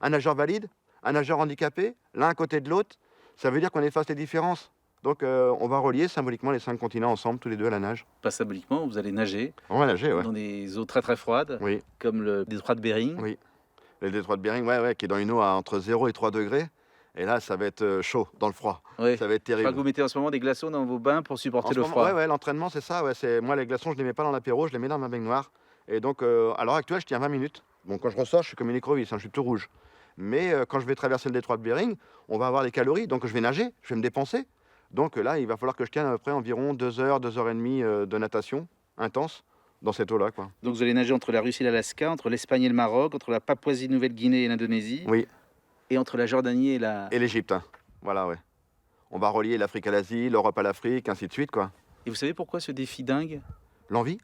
un nageur valide, un nageur handicapé, l'un à côté de l'autre. Ça veut dire qu'on efface les différences. Donc on va relier symboliquement les 5 continents ensemble, tous les 2 à la nage. Pas symboliquement, vous allez nager On va nager, ouais. dans des eaux très, très froides, Oui, comme le détroit de Bering. oui. Le détroit de Bering, ouais, ouais, qui est dans une eau à entre 0 et 3 degrés. Et là, ça va être, chaud, dans le froid. Ouais. Ça va être Je crois que terrible. vous mettez en ce moment des glaçons dans vos bains pour En supporter ce le moment, ouais, froid. ouais, l'entraînement, c'est ça, ouais, c'est moi, les glaçons, je les mets pas dans l'apéro, je les mets dans ma baignoire et donc à l'heure actuelle, je tiens 20 minutes. Bon, quand je ressors, je suis comme une écrevisse, hein, je suis tout rouge. Mais quand je vais traverser le détroit de Bering, on va avoir les calories, donc je vais nager, je vais me dépenser. Donc là, il va falloir que je tienne à peu près environ 2 heures, 2 heures et demie, de natation intense dans cette eau-là, quoi. Donc vous allez nager entre la Russie et l'Alaska, entre l'Espagne et le Maroc, entre la Papouasie-Nouvelle-Guinée et l'Indonésie, Oui, et entre la Jordanie et la... et l'Égypte, hein. Voilà, ouais. On va relier l'Afrique à l'Asie, l'Europe à l'Afrique, ainsi de suite, quoi. Et vous savez pourquoi ce défi dingue? L'envie,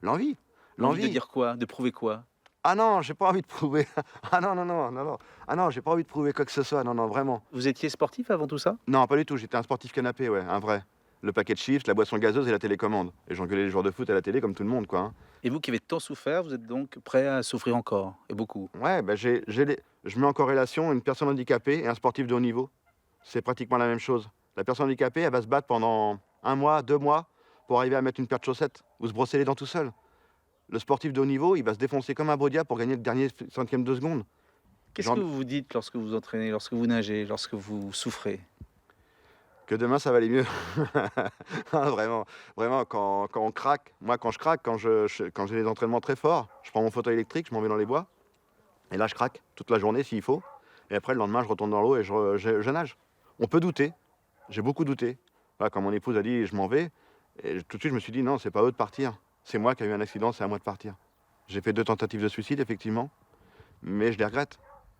l'envie, L'envie de l'envie. dire quoi? De prouver quoi? Ah non, j'ai pas envie de prouver. Ah non, non, non, non, non. Ah non, j'ai pas envie de prouver quoi que ce soit. Non, non, vraiment. Vous étiez sportif avant tout ça? Non, pas du tout. J'étais un sportif canapé, ouais, un vrai. Le paquet de chips, la boisson gazeuse et la télécommande. Et j'engueulais les joueurs de foot à la télé comme tout le monde, quoi, hein. Et vous qui avez tant souffert, vous êtes donc prêt à souffrir encore, et beaucoup? Ouais, bah je mets en corrélation une personne handicapée et un sportif de haut niveau. C'est pratiquement la même chose. La personne handicapée, elle va se battre pendant 1 mois, 2 mois pour arriver à mettre une paire de chaussettes ou se brosser les dents tout seul. Le sportif de haut niveau, il va se défoncer comme un bodia pour gagner le dernier centième de seconde. Qu'est-ce Genre, que vous vous dites lorsque vous vous entraînez, lorsque vous nagez, lorsque vous souffrez? que demain, ça va aller mieux. Ah, vraiment, vraiment, quand on craque, moi, quand je craque, quand j'ai des entraînements très forts, je prends mon fauteuil électrique, je m'en vais dans les bois, et là, je craque toute la journée s'il faut. Et après, le lendemain, je retourne dans l'eau et je nage. On peut douter. J'ai beaucoup douté. Voilà, quand mon épouse a dit je m'en vais, et tout de suite, je me suis dit non, c'est pas eux de partir. C'est moi qui ai eu un accident, c'est à moi de partir. J'ai fait 2 tentatives de suicide, effectivement, mais je les regrette.